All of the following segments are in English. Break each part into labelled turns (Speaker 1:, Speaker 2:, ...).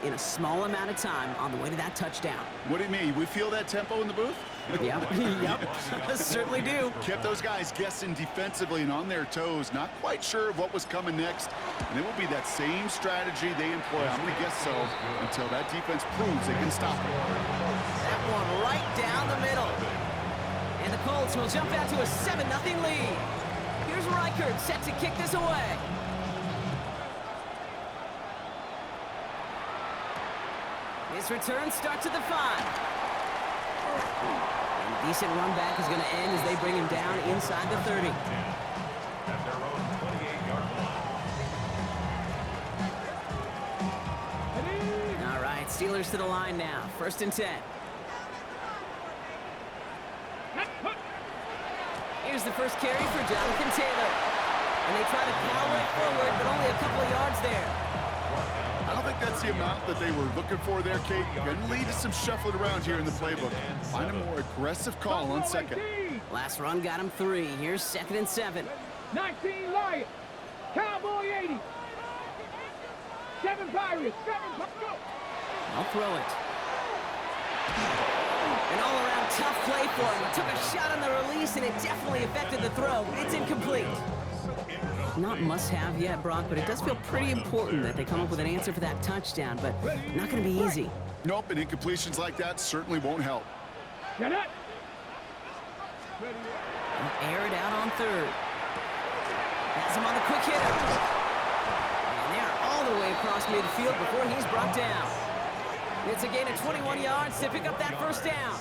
Speaker 1: in a small amount of time on the way to that touchdown.
Speaker 2: What do you mean? We feel that tempo in the booth?
Speaker 1: Yep, certainly do.
Speaker 2: Kept those guys guessing defensively and on their toes, not quite sure of what was coming next. And it will be that same strategy they employ, I'm going to guess so, until that defense proves they can stop it.
Speaker 1: That one right down the middle. And the Colts will jump out to a 7-0 lead. Here's Reichert set to kick this away. This return starts at the 5. And a decent run back is going to end as they bring him down inside the 30.
Speaker 3: At their own 28-yard line.
Speaker 1: All right, Steelers to the line now. 1st and 10. Here's the first carry for Jonathan Taylor. And they try to power it forward, but only a couple of yards there.
Speaker 2: I don't think that's the amount that they were looking for there, Kate. Going to lead to some shuffling around here in the playbook. Find a more aggressive call on second.
Speaker 1: Last run got him 3. Here's 2nd and 7.
Speaker 4: 19 Lions. Cowboy 80. 7 Pirates. 7 Pirates.
Speaker 1: I'll throw it. An all-around tough play for him. He took a shot on the release, and it definitely affected the throw. It's incomplete. Not must-have yet, Brock, but it does feel pretty important that they come up with an answer for that touchdown, but not going to be easy.
Speaker 2: Nope, and incompletions like that certainly won't help.
Speaker 4: Get it.
Speaker 1: Air it out on 3rd. Has him on the quick hitter. And they're all the way across midfield before he's brought down. It's a gain of 21 yards to pick up that 1st down.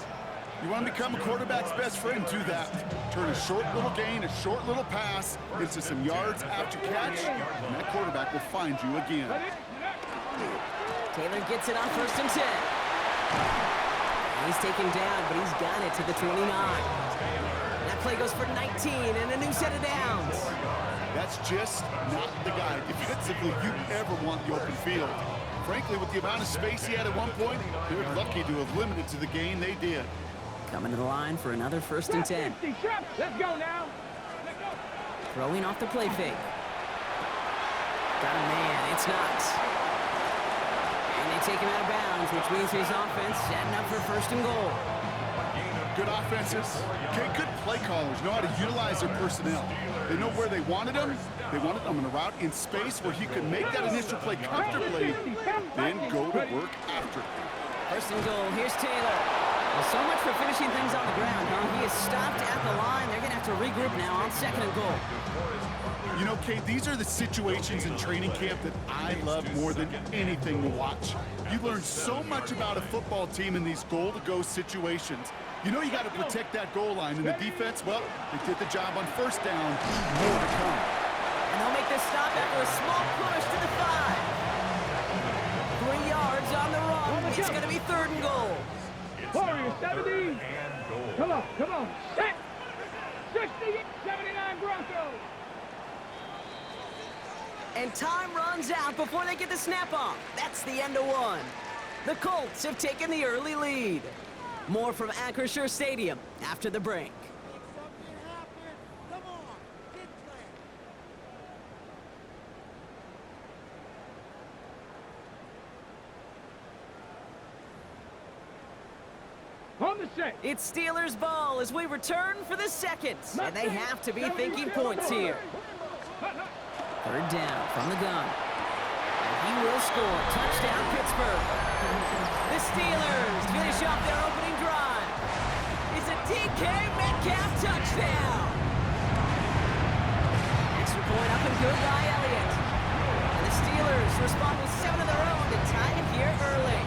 Speaker 2: You want to become a quarterback's best friend, do that. Turn a short little gain, a short little pass into some yards after catch, and that quarterback will find you again.
Speaker 1: Taylor gets it on 1st and 10. He's taken down, but he's got it to the 29. That play goes for 19 and a new set of downs.
Speaker 2: That's just not the guy defensively you ever want the open field. Frankly, with the amount of space he had at one point, they're lucky to have limited to the gain they did.
Speaker 1: Coming to the line for another 1st and 10.
Speaker 4: Let's go now.
Speaker 1: Throwing off the play fake. Got a man. It's not. And they take him out of bounds, which means his offense setting up for 1st and goal.
Speaker 2: Good offenses. Okay, good play callers know how to utilize their personnel. They know where they wanted them. They wanted them in a route in space where he could make that initial play comfortably, then go to work after.
Speaker 1: 1st and goal. Here's Taylor. Well, so much for finishing things on the ground, huh? He is stopped at the line. They're going to have to regroup now on 2nd and goal.
Speaker 2: You know, Kate, these are the situations in training camp that I love more than anything to watch. You learn so much about a football team in these goal-to-go situations. You know you got to protect that goal line, and the defense, well, they did the job on 1st down. More to come.
Speaker 1: And they'll make this stop after a small push to the 5. 3 yards on the run. It's going to be 3rd and goal.
Speaker 4: Warriors 70. Come on. Set. 60, 79 Broncos.
Speaker 1: And time runs out before they get the snap off. That's the end of 1. The Colts have taken the early lead. More from Acrisure Stadium after the break.
Speaker 4: On the set.
Speaker 1: It's Steelers ball as we return for the 2nd. And they have to be thinking points here. 3rd down from the gun. And he will score. Touchdown, Pittsburgh. The Steelers finish off their opening drive. It's a DK Metcalf touchdown. Extra point up and good by Elliott. And the Steelers respond with 7 of their own to tie it here early.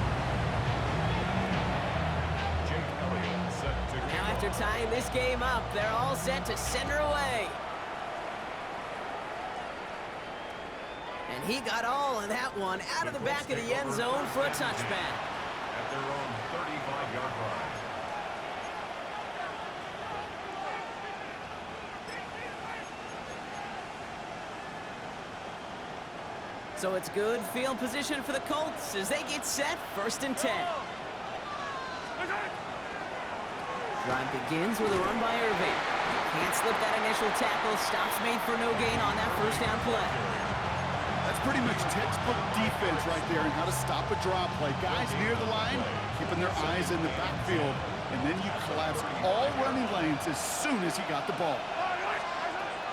Speaker 1: Now after tying this game up, they're all set to send her away. And he got all of that one out of the back of the end zone for a touchback.
Speaker 3: At their own 35-yard line.
Speaker 1: So it's good field position for the Colts as they get set 1st and 10. Drive begins with a run by Irving. Can't slip that initial tackle. Stops made for no gain on that 1st down play.
Speaker 2: That's pretty much textbook defense right there and how to stop a draw play. Guys near the line, keeping their eyes in the backfield, and then you collapse all running lanes as soon as he got the ball.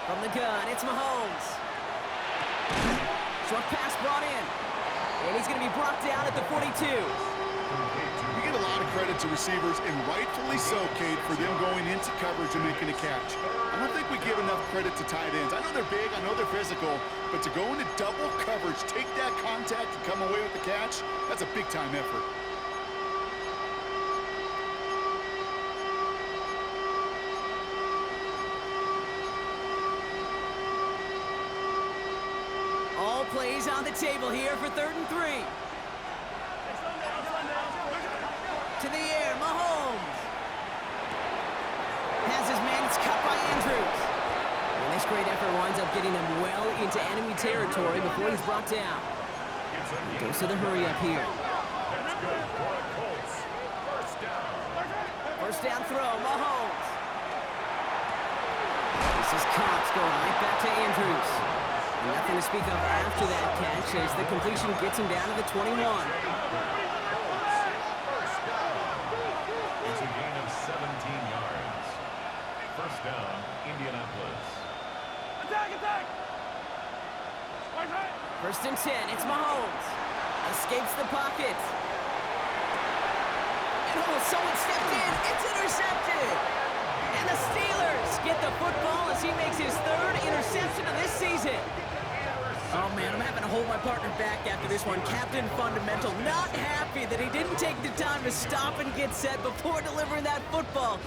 Speaker 1: From the gun, it's Mahomes. Short pass brought in. And he's going to be brought down at the 42.
Speaker 2: You get a lot of credit to receivers, and rightfully so, Kate, for them going into coverage and making a catch. I don't think we give enough credit to tight ends. I know they're big, I know they're physical, but to go into double coverage, take that contact, and come away with the catch, that's a big-time effort.
Speaker 1: All plays on the table here for 3rd and 3. To the air, Mahomes. Has his man, it's cut by Andrews. And this great effort winds up getting him well into enemy territory before he's brought down. He goes to the hurry up here. First down throw, Mahomes. This is Cox going right back to Andrews. Nothing to speak of after that catch as the completion gets him down to the 21.
Speaker 3: It's a gain of 17 yards. First down, Indianapolis.
Speaker 4: Attack!
Speaker 1: First and 10, it's Mahomes. Escapes the pocket. And someone stepped in. It's intercepted. And the Steelers get the football as he makes his 3rd interception of this season. Oh, man, I'm having to hold my partner back after this one. Captain Fundamental not happy that he didn't take the time to stop and get set before delivering that football.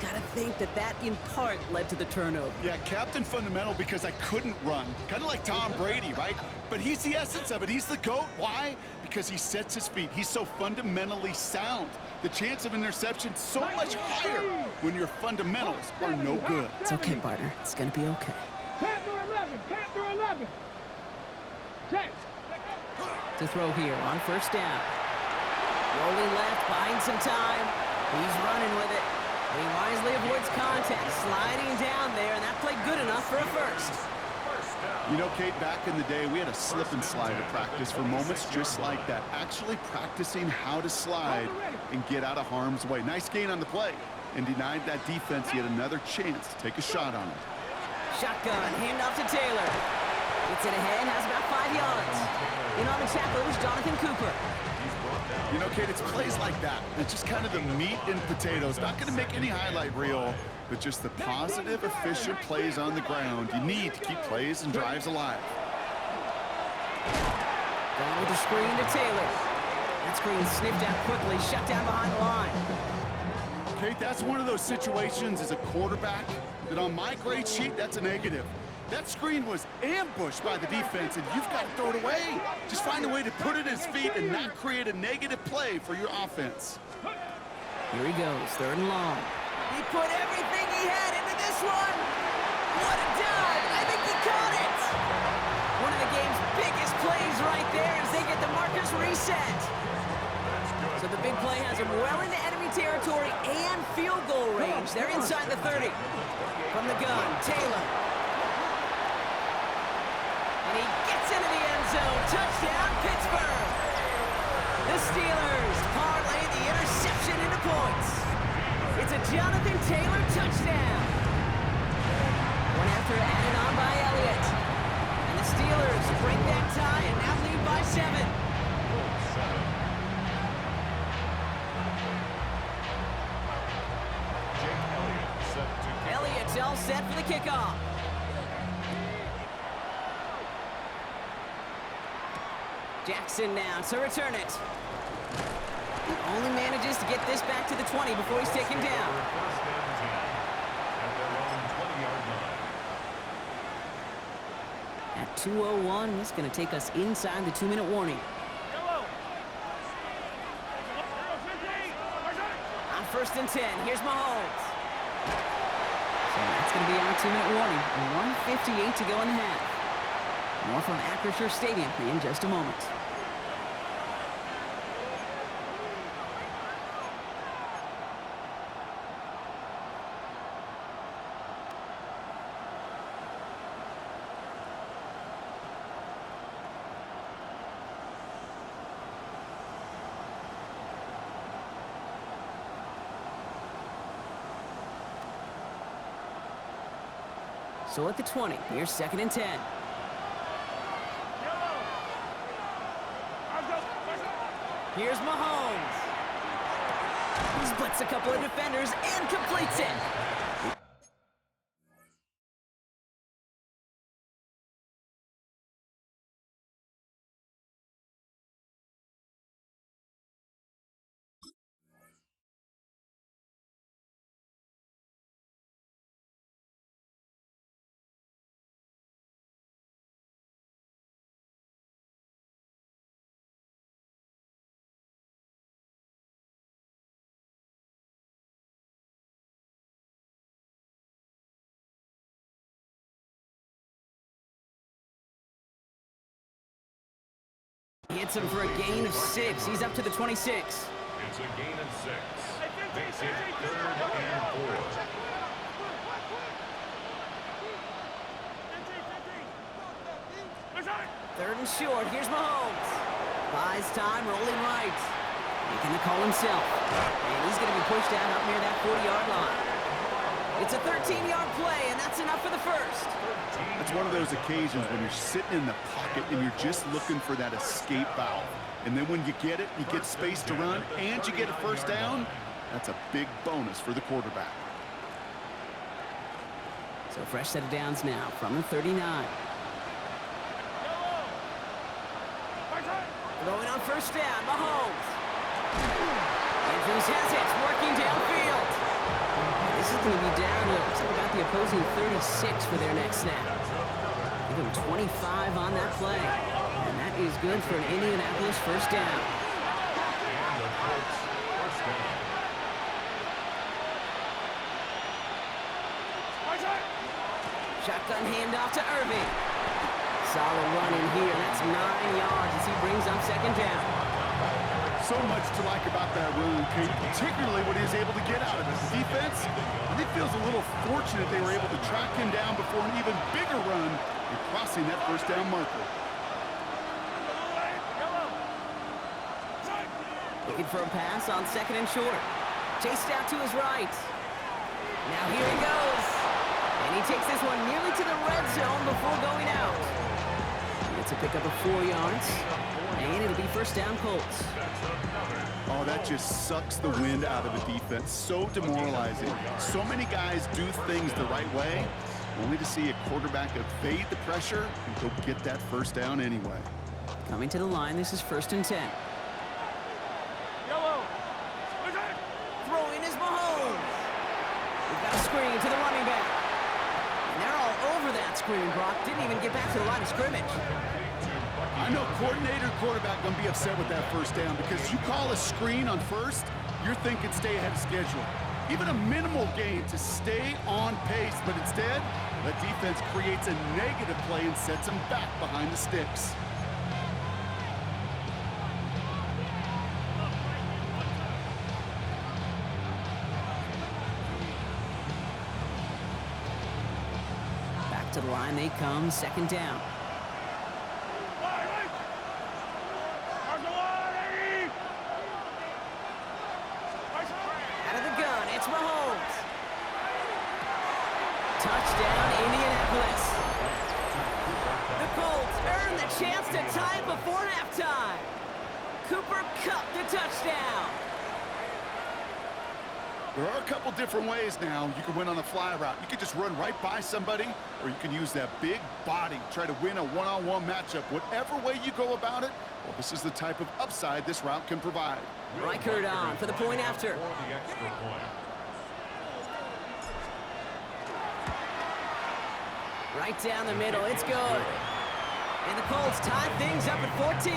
Speaker 1: Gotta think that in part led to the turnover.
Speaker 2: Yeah, Captain Fundamental because I couldn't run. Kind of like Tom Brady, right? But he's the essence of it. He's the GOAT. Why? Because he sets his feet. He's so fundamentally sound. The chance of interception so much higher when your fundamentals are no good.
Speaker 1: It's okay, partner. It's gonna be okay.
Speaker 4: Panther 11. 10.
Speaker 1: To throw here on first down. Rolling left, buying some time. He's running with it. And he wisely avoids contact, sliding down there, and that played good enough for a first.
Speaker 2: You know, Kate, back in the day, we had a slip and slide at practice for moments just like that. Actually practicing how to slide and get out of harm's way. Nice gain on the play, and denied that defense yet another chance to take a shot on it.
Speaker 1: Shotgun, handoff to Taylor. Gets it ahead, has about 5 yards. In on the tackle, it was Jonathan Cooper.
Speaker 2: You know, Kate, it's plays like that. It's just kind of the meat and potatoes. Not going to make any highlight reel, but just the positive, efficient plays on the ground you need to keep plays and drives alive.
Speaker 1: Going with the screen to Taylor. That screen sniffed out quickly, shut down behind the line.
Speaker 2: Kate, that's one of those situations as a quarterback that on my grade sheet, that's a negative. That screen was ambushed by the defense, and you've got to throw it away. Just find a way to put it at his feet and not create a negative play for your offense.
Speaker 1: Here he goes, 3rd and long. He put everything he had into this one. What a dive. I think he caught it. One of the game's biggest plays right there as they get the markers reset. So the big play has him well into enemy territory and field goal range. They're inside the 30. From the gun, Taylor. And he gets into the end zone. Touchdown, Pittsburgh. The Steelers parlay the interception into points. It's a Jonathan Taylor touchdown. One after added on by Elliott. And the Steelers break that tie and now lead by 7. Elliott's all set for the kickoff. Jackson now to return it. He only manages to get this back to the 20 before he's taken down. At 2:01, this is going to take us inside the 2-minute warning. On first and 10, here's Mahomes. So that's going to be our 2-minute warning. 1:58 to go in the half. More from Acrisure Stadium in just a moment. So at the 20, here's 2nd and 10. Here's Mahomes. He splits a couple of defenders and completes it. He hits him for a gain of 6. He's up to the 26.
Speaker 3: It's a gain of 6. Makes it 3rd and 4.
Speaker 1: Third and short. Here's Mahomes. Buys time, rolling right. Making the call himself. And he's going to be pushed out up near that 40-yard line. It's a 13-yard play, and that's enough for the first.
Speaker 2: It's one of those occasions when you're sitting in the pocket and you're just looking for that escape valve. And then when you get it, you get space to run, and you get a first down. That's a big bonus for the quarterback.
Speaker 1: So fresh set of downs now from the 39. Throwing on first down, Mahomes. Andrews has it, working downfield. This is going to be down to something about the opposing 36 for their next snap. Give them 25 on that play. And that is good for an Indianapolis first down.
Speaker 3: And the Colts first down.
Speaker 1: Shotgun handoff to Irving. Solid run in here. That's 9 yards as he brings up 2nd down.
Speaker 2: So much to like about that run, Kate, particularly what he was able to get out of it. The defense, I think, feels a little fortunate they were able to track him down before an even bigger run and crossing that first down marker.
Speaker 1: Looking for a pass on 2nd and short. Chased out to his right. Now here he goes. And he takes this one nearly to the red zone before going out. It's a pickup of 4 yards. And it'll be first down Colts.
Speaker 2: Oh, that just sucks the wind out of a defense. So demoralizing. So many guys do things the right way, only to see a quarterback evade the pressure and go get that first down anyway.
Speaker 1: Coming to the line, this is 1st and 10. Throwing is Mahomes. We've got a screen to the running back. And they're all over that screen, Brock. Didn't even get back to the line of scrimmage.
Speaker 2: I know coordinator quarterback going to be upset with that first down because you call a screen on first, you're thinking stay ahead of schedule. Even a minimal gain to stay on pace, but instead, the defense creates a negative play and sets them back behind the sticks.
Speaker 1: Back to the line they come, 2nd down. Mahomes. Touchdown, Indianapolis. The Colts earn the chance to tie it before halftime. Cooper Kupp the touchdown.
Speaker 2: There are a couple different ways now. You can win on the fly route. You can just run right by somebody, or you can use that big body, try to win a one-on-one matchup. Whatever way you go about it, well, this is the type of upside this route can provide.
Speaker 1: Reichert on for the point after.
Speaker 3: For the extra point.
Speaker 1: Right down the middle, it's good. And the Colts tie things up at 14.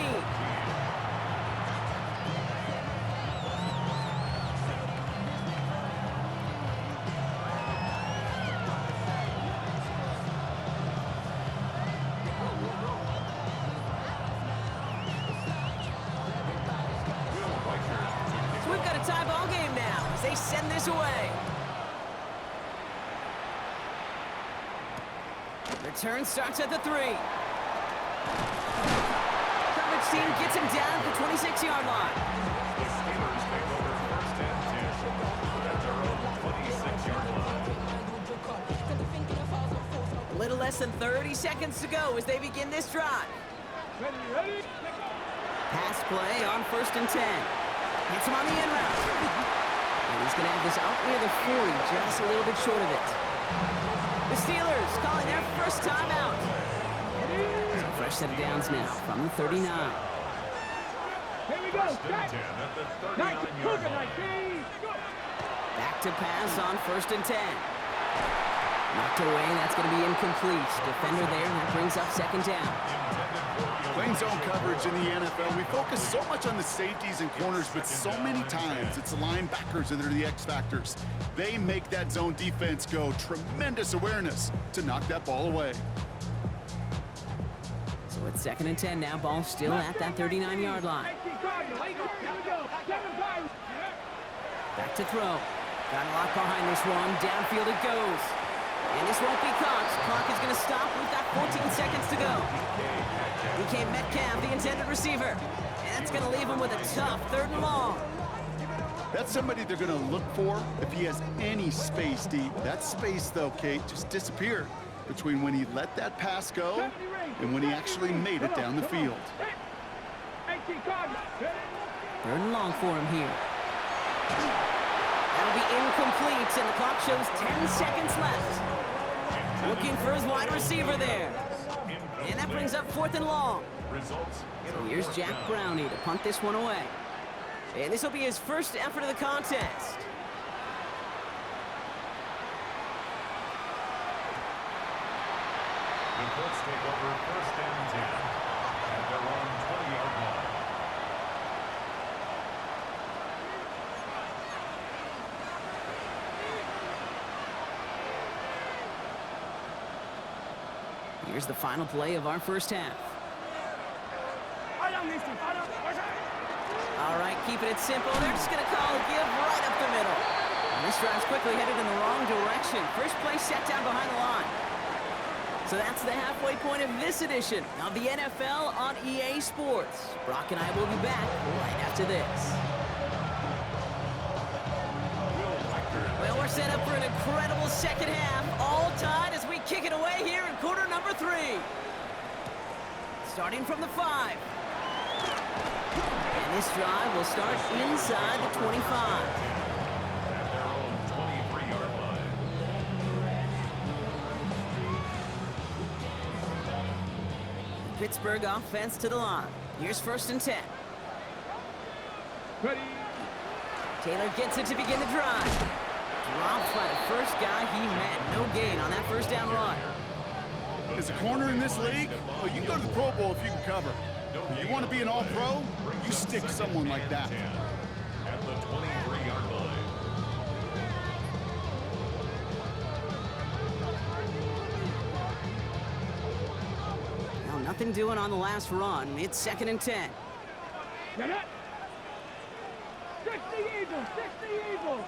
Speaker 1: So we've got a tie ball game now as they send this away. Return starts at the 3. Coverage team gets him down at the 26-yard line.
Speaker 3: The Steelers take over 1st and 10 at their own 26-yard line.
Speaker 1: less than 30 seconds to go as they begin this drive.
Speaker 4: Ready?
Speaker 1: Pass play on 1st and 10. Hits him on the in route. And he's going to have this out near the 40, just a little bit short of it. The Steelers calling their first timeout. So fresh set of downs now from the 39.
Speaker 4: Here we go.
Speaker 3: First and 10 at the 39-yard line.
Speaker 1: Back to pass on 1st and 10. Knocked away, that's going to be incomplete. Defender there, and that brings up 2nd down.
Speaker 2: Playing zone coverage in the NFL, we focus so much on the safeties and corners, but so many times it's the linebackers that are the X factors. They make that zone defense go. Tremendous awareness to knock that ball away.
Speaker 1: So it's 2nd and 10 now. Ball still at that 39-yard line. Back to throw. Got a lot behind this one. Downfield it goes. And this won't be caught. Clock is going to stop. We've got 14 seconds to go. DK Metcalf, the intended receiver. And that's going to leave him with a tough 3rd and long.
Speaker 2: That's somebody they're going to look for if he has any space deep. That space, though, Kate, just disappeared between when he let that pass go and when he actually made it down the field.
Speaker 1: 3rd and long for him here. That'll be incomplete, and the clock shows 10 seconds left. Looking for his wide receiver there. And that brings up 4th and long. So here's Jack Brownie to punt this one away. And this will be his first effort of the contest.
Speaker 3: The Colts take over 1st and 10 at their own 20-yard line.
Speaker 1: Here's the final play of our first half. All right, keeping it simple. They're just going to call a give right up the middle. And this drive's quickly headed in the wrong direction. First play set down behind the line. So that's the halfway point of this edition of the NFL on EA Sports. Brock and I will be back right after this. Well, we're set up for an incredible second half. All tied as we kick it away here in quarter number 3. Starting from the 5. And this drive will start inside the 25.
Speaker 3: At their own 23-yard line.
Speaker 1: Pittsburgh offense to the line. Here's 1st and 10.
Speaker 4: Ready?
Speaker 1: Taylor gets it to begin the drive. Dropped by the first guy he met. No gain on that first down run.
Speaker 2: As a corner in this league, well, you can go to the Pro Bowl if you can cover. You want to be an all-pro? You stick someone like that.
Speaker 3: At the 23-yard line.
Speaker 1: Well, nothing doing on the last run. It's 2nd and 10.
Speaker 4: Get it? 60 Eagles! 60 Eagles!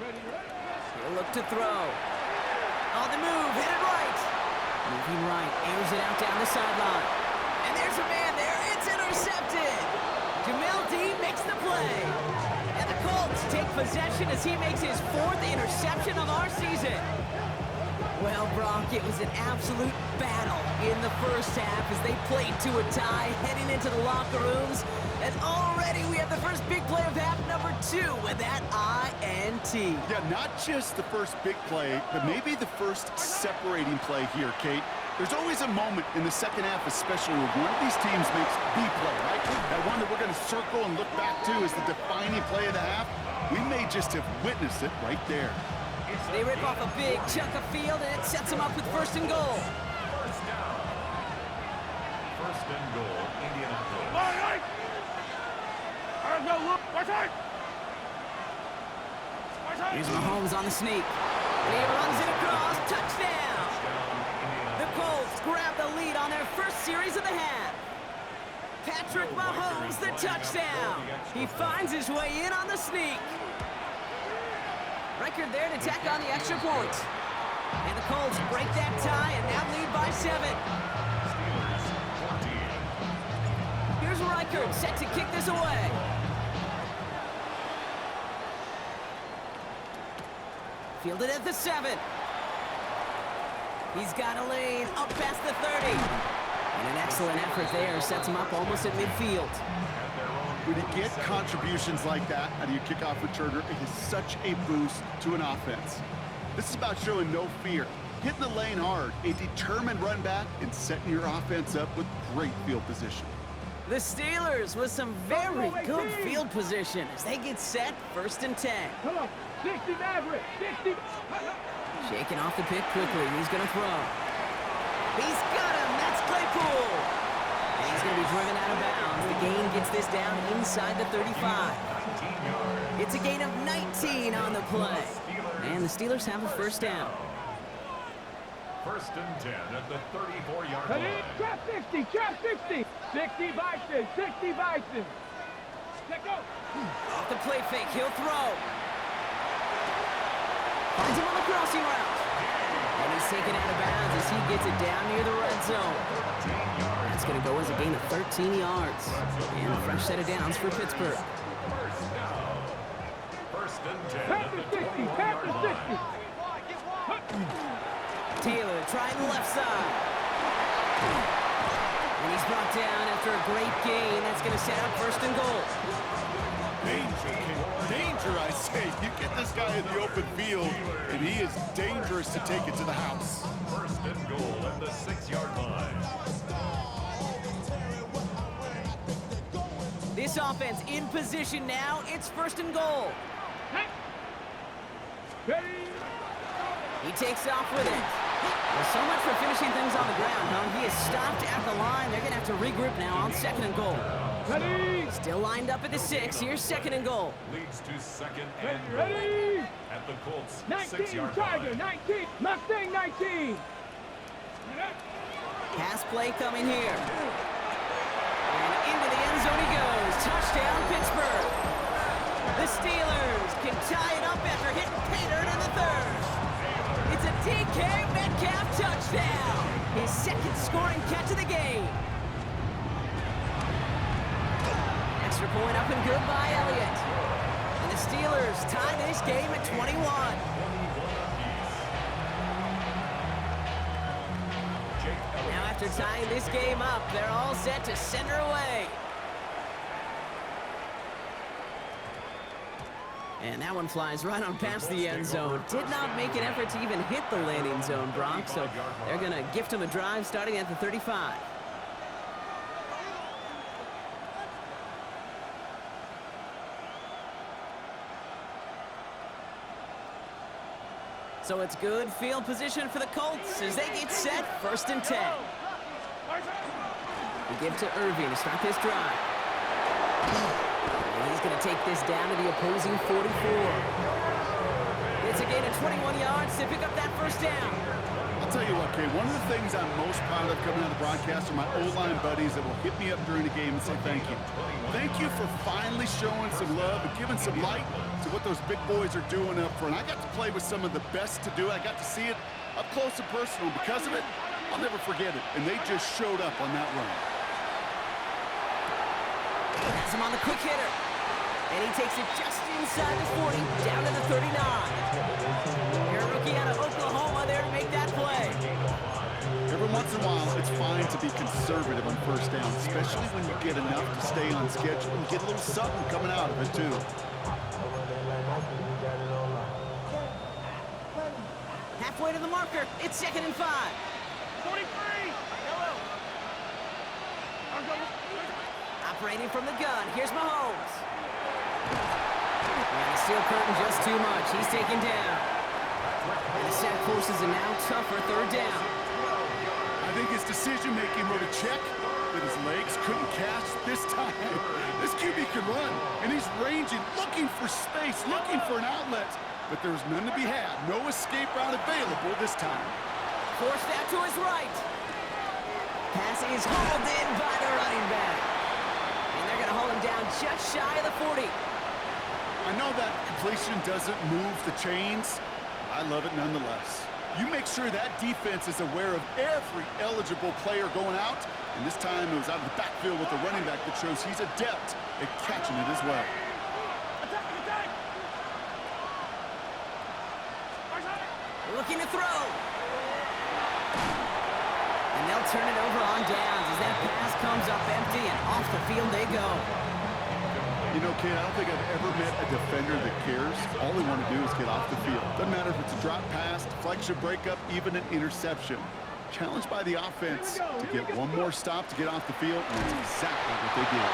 Speaker 1: He'll look to throw. On the move, hit it right. Moving right, airs it out down the sideline. And there's a man there. It's intercepted. Jamil D makes the play. And the Colts take possession as he makes his 4th interception of our season. Well, Brock, it was an absolute battle in the first half as they played to a tie, heading into the locker rooms. And already we have the first big play of half number 2 with that INT.
Speaker 2: Yeah, not just the first big play, but maybe the first separating play here, Kate. There's always a moment in the second half, especially when one of these teams makes the play, right? That one that we're going to circle and look back to as the defining play of the half. We may just have witnessed it right there.
Speaker 1: They rip off a big chunk of field, and it sets them up with 1st and goal.
Speaker 3: First down. 1st and goal, Indianapolis.
Speaker 4: All right! No, look! Watch out!
Speaker 1: Here's Mahomes on the sneak. And he runs it across. Touchdown! The Colts grab the lead on their first series of the half. Patrick Mahomes, the touchdown. He finds his way in on the sneak. Record there to tack on the extra point. And the Colts break that tie and now lead by 7.
Speaker 3: Steelers 14.
Speaker 1: Here's Reichert set to kick this away. Fielded at the 7. He's got a lane up past the 30. And an excellent effort there sets him up almost at midfield.
Speaker 2: When you get contributions like that out of your kickoff returner, it is such a boost to an offense. This is about showing no fear, hitting the lane hard, a determined run back, and setting your offense up with great field position.
Speaker 1: The Steelers with some very good field position as they get set, 1st and 10.
Speaker 4: Come on, 60 Maverick, 60.
Speaker 1: Shaking off the pick quickly. He's going to throw. He's got him. That's Claypool. And he's going to be driven out of bounds. The gain gets this down inside the 35. It's a gain of 19 on the play. And the Steelers have a 1st down.
Speaker 3: 1st and 10 at the 34-yard line.
Speaker 4: Trap 60, trap 60. 60 Bison, 60 Bison. Let go.
Speaker 1: Off the play fake, he'll throw. Finds him on the crossing route. And he's taken out of bounds as he gets it down near the red zone. That's going to go as a gain of 13 yards. And a fresh set of downs for Pittsburgh.
Speaker 3: 1st and 10
Speaker 4: Pass
Speaker 3: at
Speaker 4: to
Speaker 3: the
Speaker 4: 60,
Speaker 3: 21-yard
Speaker 4: pass to 60.
Speaker 3: line.
Speaker 1: Taylor trying the left side. And he's brought down after a great gain. That's going to set up 1st and goal.
Speaker 2: Danger, danger, I say. You get this guy in the open field, and he is dangerous to take it to the house.
Speaker 3: 1st and goal at the 6-yard line.
Speaker 1: This offense in position now. It's 1st and goal.
Speaker 4: Ready.
Speaker 1: He takes off with it. Well, so much for finishing things on the ground, huh? He is stopped at the line. They're going to have to regroup now on 2nd and goal.
Speaker 4: Ready.
Speaker 1: Still lined up at the 6. Here's 2nd and goal.
Speaker 3: Leads to 2nd and goal
Speaker 4: Ready.
Speaker 3: at the Colts
Speaker 4: 19
Speaker 3: 6-yard
Speaker 4: Tiger,
Speaker 3: line.
Speaker 4: 19. Mustang 19.
Speaker 1: Pass play coming here. And into the end zone he goes. Touchdown, Pittsburgh. The Steelers can tie it up after hitting Pater in the 3rd. It's a DK Metcalf touchdown. His 2nd scoring catch of the game. Extra point up and good by Elliott. And the Steelers tie this game at 21. Now after tying this game up, they're all set to send her away. And that one flies right on past the end zone. Did not make an effort to even hit the landing zone, Brock. So they're going to gift him a drive starting at the 35. So it's good field position for the Colts as they get set, 1st and 10. We give to Irving to start this drive. And he's going to take this down to the opposing 44. It's a gain of 21 yards to pick up that 1st down.
Speaker 2: I'll tell you what, Kay, one of the things I'm most proud of coming out of the broadcast are my O-line buddies that will hit me up during the game and say thank you. Thank you for finally showing some love and giving some light to what those big boys are doing up front. I got to play with some of the best to do it. I got to see it up close and personal. Because of it, I'll never forget it. And they just showed up on that run.
Speaker 1: Has him on the quick hitter. And he takes it just inside the 40, down to the 39. You're a rookie out of Oklahoma there to make that play.
Speaker 2: Every once in a while, it's fine to be conservative on 1st down, especially when you get enough to stay on schedule and get a little something coming out of it, too.
Speaker 1: Halfway to the marker. It's 2nd and 5.
Speaker 4: 43.
Speaker 1: Operating from the gun. Here's Mahomes. And the steel curtain just too much. He's taken down. And the set forces a now tougher 3rd down.
Speaker 2: I think his decision-making wrote a check that his legs couldn't catch this time. This QB can run, and he's ranging, looking for space, looking for an outlet. But there's none to be had. No escape route available this time.
Speaker 1: Forced out to his right. Pass is hauled in by the running back. And they're going to hold him down just shy of the 40.
Speaker 2: I know that completion doesn't move the chains. I love it nonetheless. You make sure that defense is aware of every eligible player going out. And this time it was out of the backfield with the running back that shows he's adept at catching it as well.
Speaker 1: Looking to throw. And they'll turn it over on downs as that pass comes up empty and off the field they go.
Speaker 2: You know, Kate, I don't think I've ever met a defender that cares. All they want to do is get off the field. Doesn't matter if it's a drop pass, deflection, breakup, even an interception. Challenged by the offense to get one more stop to get off the field, and that's exactly what they did.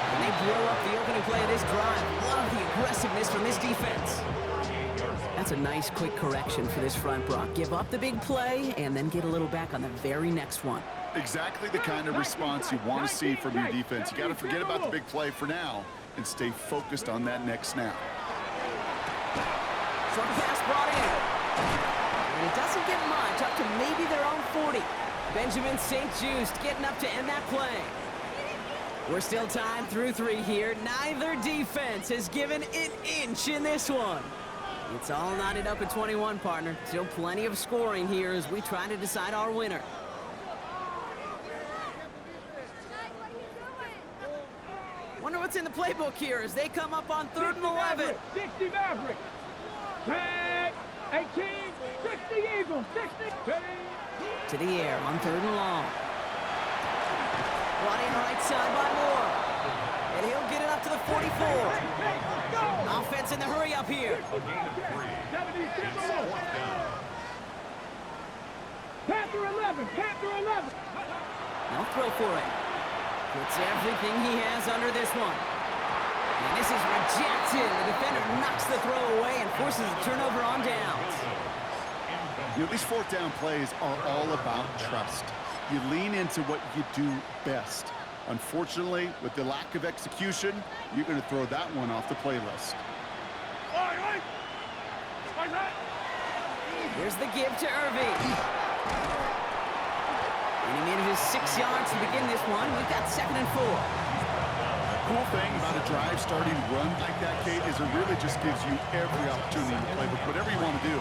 Speaker 1: And they blow up the opening play of this drive. Love the aggressiveness from this defense. That's a nice quick correction for this front, Brock. Give up the big play and then get a little back on the very next one.
Speaker 2: Exactly the kind of response you want to see from your defense. You got to forget about the big play for now and stay focused on that next snap.
Speaker 1: Short pass brought in. And it doesn't get much, up to maybe their own 40. Benjamin St. Just getting up to end that play. We're still tied through 3 here. Neither defense has given an inch in this one. It's all knotted up at 21, partner. Still plenty of scoring here as we try to decide our winner. Wonder what's in the playbook here as they come up on 3rd and 11.
Speaker 4: 60 Maverick. 10, 18, 60 Eagles, 60.
Speaker 1: To the air on 3rd and long. Brought in right side by Moore. And he'll get it up to the 44. Offense in the hurry up here.
Speaker 4: Panther 11, Panther 11.
Speaker 1: They'll throw for it. Puts everything he has under this one. And this is rejected. The defender knocks the throw away and forces a turnover on downs.
Speaker 2: You know, these 4th down plays are all about trust. You lean into what you do best. Unfortunately, with the lack of execution, you're going to throw that one off the playlist.
Speaker 1: Here's the give to Irving. And he manages 6 yards to begin this one. We've got 2nd and 4.
Speaker 2: Cool thing about a drive starting run like that, Kate, is it really just gives you every opportunity to play with whatever you want to do.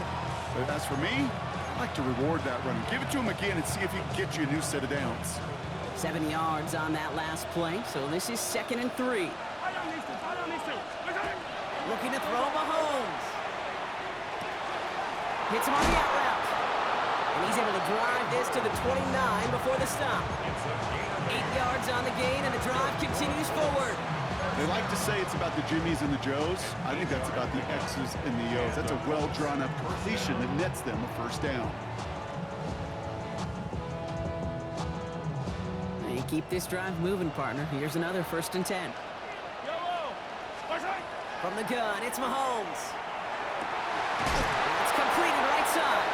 Speaker 2: But as for me, I like to reward that run. Give it to him again and see if he can get you a new set of downs.
Speaker 1: 7 yards on that last play, so this is 2nd and 3. Looking to throw Mahomes. Hits him on the out route. And he's able to drive this to the 29 before the stop. 8 yards on the gain, and the drive continues forward.
Speaker 2: They like to say it's about the Jimmies and the Joes. I think that's about the X's and the O's. That's a well-drawn-up completion that nets them a 1st down.
Speaker 1: They keep this drive moving, partner. Here's another 1st and 10. From the gun, it's Mahomes. It's completed right side.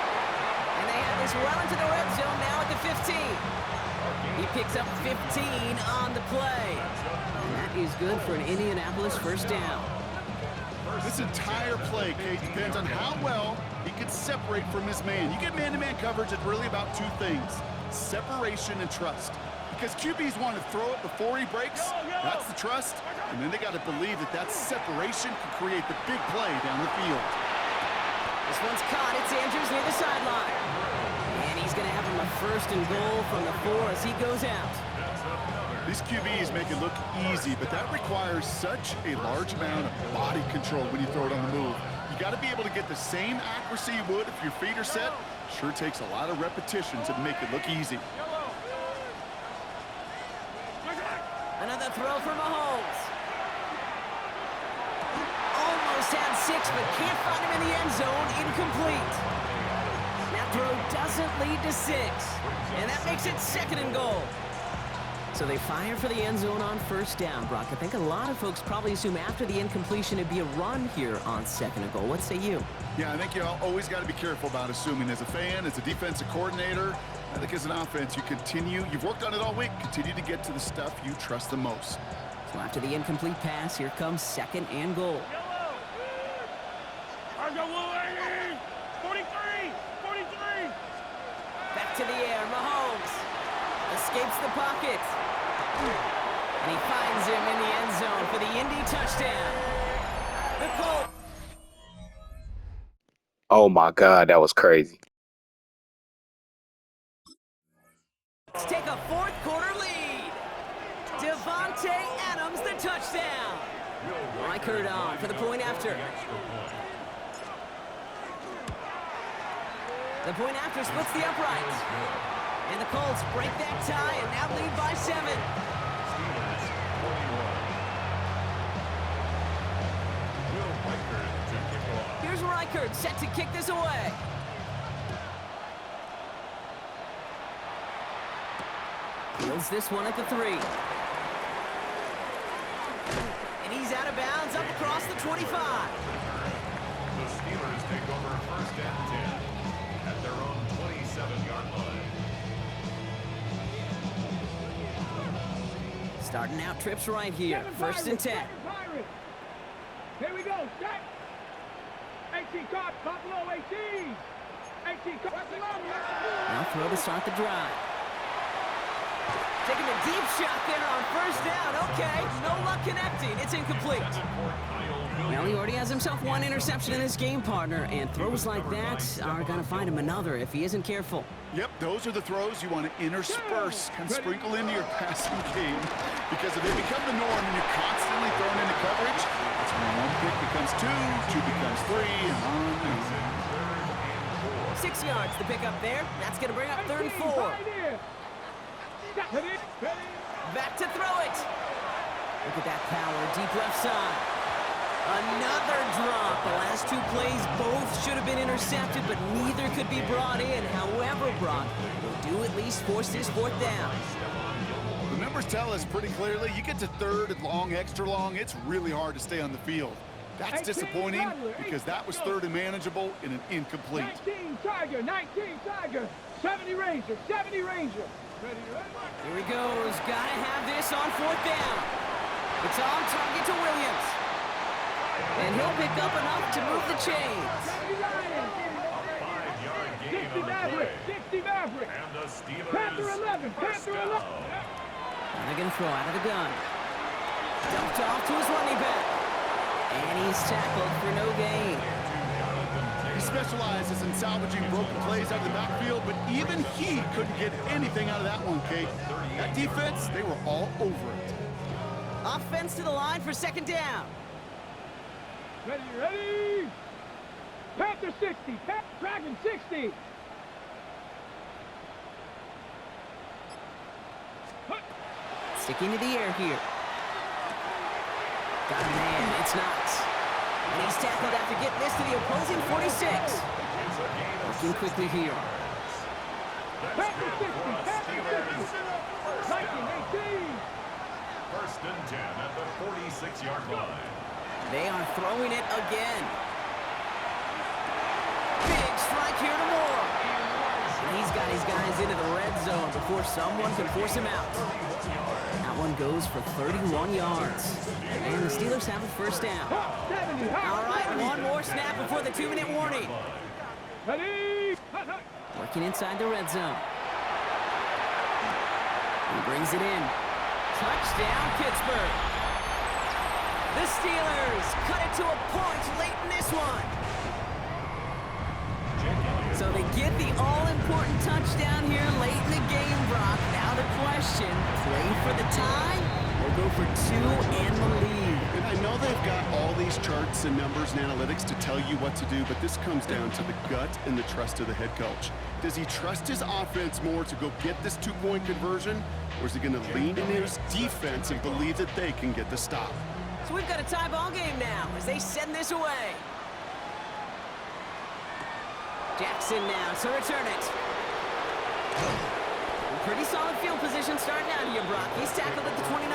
Speaker 1: And they have this well into the red zone now at the 15. He picks up 15 on the play. And that is good for an Indianapolis 1st down.
Speaker 2: This entire play, Kate, depends on how well he can separate from his man. You get man-to-man coverage, it's really about 2 things: separation and trust. Because QBs want to throw it before he breaks, that's the trust, and then they got to believe that that separation can create the big play down the field.
Speaker 1: This one's caught. It's Andrews near the sideline. And he's going to have him a 1st and goal from the 4 as he goes out.
Speaker 2: These QBs make it look easy, but that requires such a large amount of body control when you throw it on the move. You got to be able to get the same accuracy you would if your feet are set. Sure takes a lot of repetitions to make it look easy.
Speaker 1: Another throw for Mahomes. Almost had 6, but can't find him in the end zone. Incomplete. That throw doesn't lead to 6. And that makes it 2nd and goal. So they fire for the end zone on 1st down, Brock. I think a lot of folks probably assume after the incompletion it'd be a run here on 2nd and goal. What say you?
Speaker 2: Yeah, I think you always got to be careful about assuming. As a fan, as a defensive coordinator, I think as an offense, you've worked on it all week, continue to get to the stuff you trust the most.
Speaker 1: So after the incomplete pass, here comes 2nd and goal.
Speaker 4: 43, 43.
Speaker 1: Back to the air, Mahomes escapes the pocket. And he finds him in the end zone for the Indy touchdown. The Colts.
Speaker 5: Oh my God, that was crazy.
Speaker 1: Let's take a 4th quarter lead. Devontae Adams, the touchdown. Mike Hurd on for the point after. The point after splits the uprights. And the Colts break that tie and now lead by 7.
Speaker 3: Steelers 41. Will Reichard to kick off.
Speaker 1: Here's Reichard set to kick this away. Fields this one at the 3. And he's out of bounds up across the 25.
Speaker 3: The Steelers take over first and 10 at their own 27-yard line.
Speaker 1: Starting out trips right here. First and 10.
Speaker 4: Here we go. Set. 18 caught. Buffalo 18. 18 caught.
Speaker 1: Now throw to start the drive. Taking a deep shot there on first down. Okay, no luck connecting. It's incomplete. Well, he already has himself one interception in this game, partner, and throws like that are going to find him another if he isn't careful.
Speaker 2: Yep, those are the throws you want to intersperse, kind of sprinkle into your passing game. Because if they become the norm and you're constantly thrown into coverage, that's when one pick becomes 2, 2 becomes 3, and on and on.
Speaker 1: 6 yards to pick up there. That's going to bring up 3rd and 4. Back to throw it. Look at that power, deep left side. Another drop. The last 2 plays both should have been intercepted, but neither could be brought in. However, Brock will do at least force this 4th down.
Speaker 2: The numbers tell us pretty clearly, you get to 3rd and long, extra long, it's really hard to stay on the field. That's disappointing because that was 3rd and manageable in an incomplete.
Speaker 4: 19 Tiger, 19 Tiger, 70 Ranger, 70 Ranger.
Speaker 1: Here he goes. Gotta have this on 4th down. It's on target to Williams. And he'll pick up enough to move the chains.
Speaker 4: 60 Maverick, 60 Maverick.
Speaker 3: And the Steelers
Speaker 4: Panther 11, Panther 11.
Speaker 1: And they're gonna throw out of the gun. Dumped off to his running back. And he's tackled for no gain.
Speaker 2: He specializes in salvaging broken plays out of the backfield, but even he couldn't get anything out of that one, Kate. That defense, they were all over it.
Speaker 1: Offense to the line for 2nd down.
Speaker 4: Ready, ready. Panther 60, Dragon 60.
Speaker 1: Sticking to the air here. Got a man, it's Knox. And he's tackled after getting this to the opposing 46. Working quickly here.
Speaker 4: Panther 60, Panther 60. 1918.
Speaker 3: First and 10 at the 46-yard line.
Speaker 1: They are throwing it again. Big strike here to Moore. And he's got his guys into the red zone before someone can force him out. That one goes for 31 yards. And the Steelers have a first down. All right, one more snap before the 2-minute warning.
Speaker 4: Ready.
Speaker 1: Working inside the red zone. He brings it in. Touchdown, Pittsburgh. The Steelers cut it to a point late in this one. So they get the all-important touchdown here late in the game, Brock. Now the question, play for the tie or go for 2 and the lead?
Speaker 2: And I know they've got all these charts and numbers and analytics to tell you what to do, but this comes down to the gut and the trust of the head coach. Does he trust his offense more to go get this 2-point conversion, or is he going to lean in his defense and believe that they can get the stop?
Speaker 1: So we've got a tie ball game now as they send this away. Jackson now to return it. Pretty solid field position starting out here, Brock. He's tackled at the 29.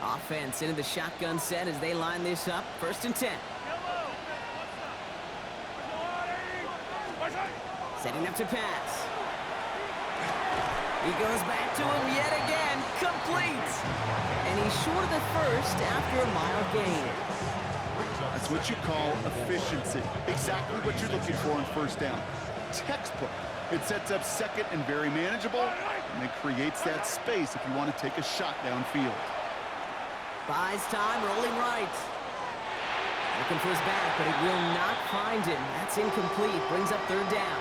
Speaker 1: Offense into the shotgun set as they line this up. 1st and 10. Setting up to pass. He goes back to him yet again. Complete. And he's short of the first after a mile gain.
Speaker 2: That's what you call efficiency. Exactly what you're looking for in 1st down. Textbook. It sets up second and very manageable, and it creates that space if you want to take a shot downfield.
Speaker 1: Buys time, rolling right. Looking for his back, but it will not find him. That's incomplete. Brings up third down.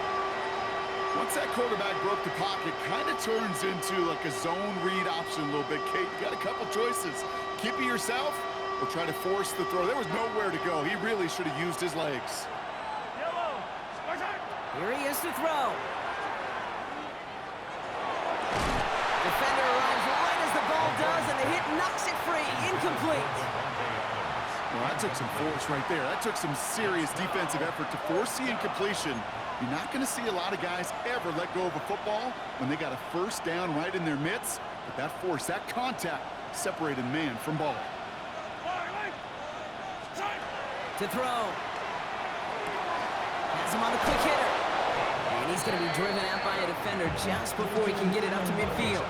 Speaker 2: Once that quarterback broke the pocket, kind of turns into like a zone read option a little bit. Kate, you got a couple choices. Keep it yourself or try to force the throw. There was nowhere to go. He really should have used his legs.
Speaker 1: Here he is to throw. Defender arrives right as the ball does, and the hit knocks it free. Incomplete.
Speaker 2: Well, that took some force right there. That took some serious defensive effort to force the incompletion. You're not going to see a lot of guys ever let go of a football when they got a first down right in their midst. But that force, that contact, separated man from ball.
Speaker 1: To throw. Has him on the quick hitter. And he's going to be driven out by a defender just before he can get it up to midfield.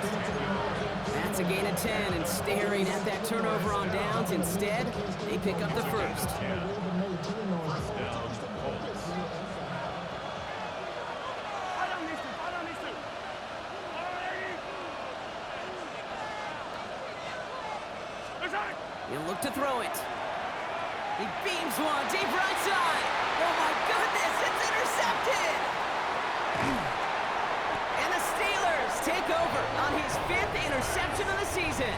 Speaker 1: That's a gain of 10, and staring at that turnover on downs. Instead, they pick up the first. He'll look to throw it. He beams one, deep right side. Oh my goodness, it's intercepted! And the Steelers take over on his 5th interception of the season.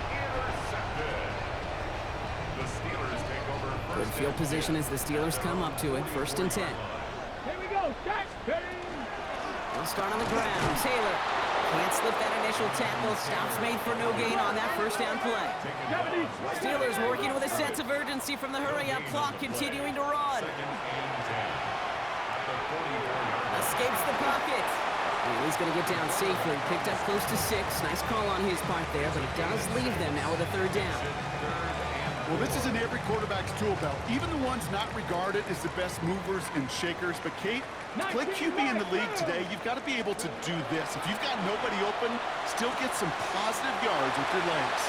Speaker 3: The Steelers take over
Speaker 1: Good
Speaker 3: first
Speaker 1: field position as the Steelers come up to it, 1st and 10.
Speaker 4: Here we go, Jack.
Speaker 1: They'll start on the ground. Taylor can't slip that initial tackle. Stops made for no gain on that first down play. Steelers working with a sense of urgency from the hurry-up clock, continuing to run. Escapes the pocket. And he's going to get down safely. Picked up close to 6. Nice call on his part there, but it does leave them now with a 3rd down.
Speaker 2: Well, this is in every quarterback's tool belt, even the ones not regarded as the best movers and shakers. But Kate, to play QB in the league today, you've got to be able to do this. If you've got nobody open, still get some positive yards with your legs.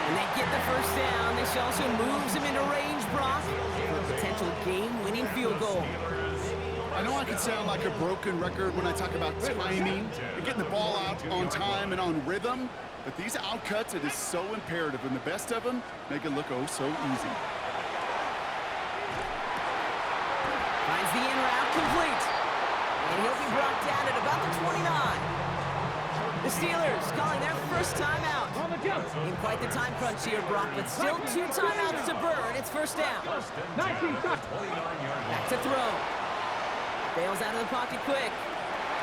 Speaker 1: And they get the first down. This also moves him into range, Brock, for a potential game-winning field goal.
Speaker 2: I know I can sound like a broken record when I talk about timing and getting the ball out on time and on rhythm, but these outcuts, it is so imperative, and the best of them make it look oh so easy.
Speaker 1: Finds the in route complete. And he'll be brought down at about the 29. The Steelers calling their first timeout. In quite the time crunch here, Brock, but still 2 timeouts to burn. It's first down. Back to throw. Bails out of the pocket quick.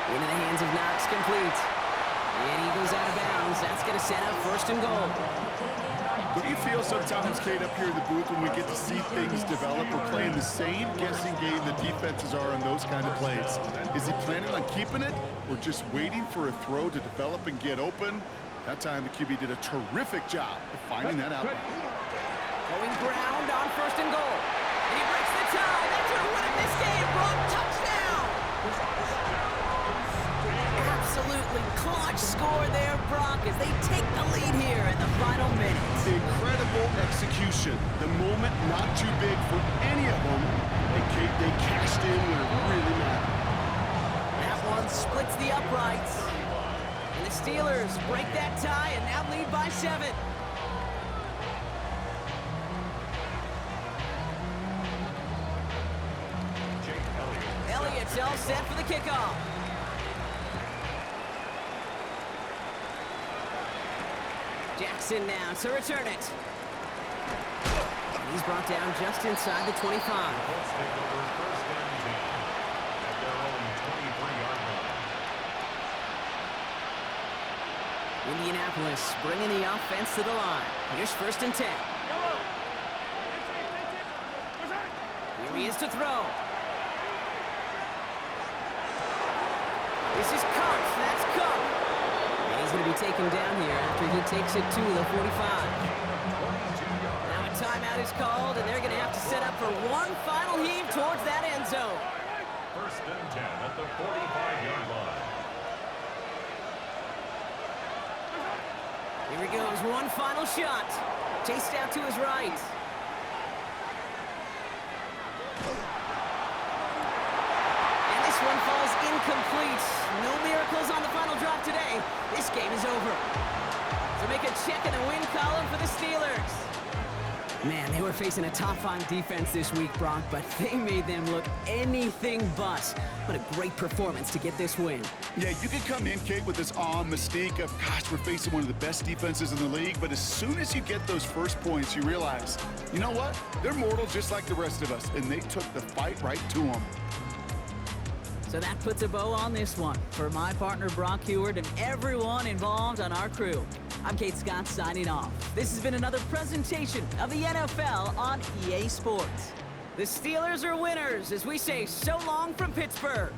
Speaker 1: Into the hands of Knox, complete. And he goes out of bounds. That's going to set up 1st and goal.
Speaker 2: What do you feel sometimes, Kate, up here in the booth when we get to see things develop? We're playing the same guessing game the defenses are on those kind of plays. Is he planning on keeping it or just waiting for a throw to develop and get open? That time the QB did a terrific job of finding that out.
Speaker 1: Going ground on 1st and goal. And he breaks the tie. That's going to win him this game. Brock, touchdown! Absolutely clutch score there, Brock, as they take the lead here in the final minutes.
Speaker 2: Incredible execution. The moment not too big for any of them. And Kate, they cashed in when it really mattered.
Speaker 1: That one splits the uprights. And the Steelers break that tie and now lead by 7. Elliott's all set for the kickoff. Jackson now to return it. He's brought down just inside the 25. Indianapolis bringing the offense to the line. Here's 1st and 10. Here he is to throw. This is Cox. That's Cook. And he's going to be taken down here after he takes it to the 45. Now a timeout is called, and they're going to have to set up for one final heave towards that end zone.
Speaker 3: 1st and 10 at the 45-yard line.
Speaker 1: Here he goes, one final shot. Chased out to his right. And this one falls incomplete. No miracles on the final drive today. This game is over. So make a check in the win column for the Steelers. Man, they were facing a top-5 defense this week, Brock, but they made them look anything but. What a great performance to get this win.
Speaker 2: Yeah, you can come in, Kate, with this mystique of, gosh, we're facing one of the best defenses in the league, but as soon as you get those first points, you realize, you know what? They're mortal just like the rest of us, and they took the fight right to them.
Speaker 1: So that puts a bow on this one. For my partner, Brock Heward, and everyone involved on our crew, I'm Kate Scott signing off. This has been another presentation of the NFL on EA Sports. The Steelers are winners as we say so long from Pittsburgh.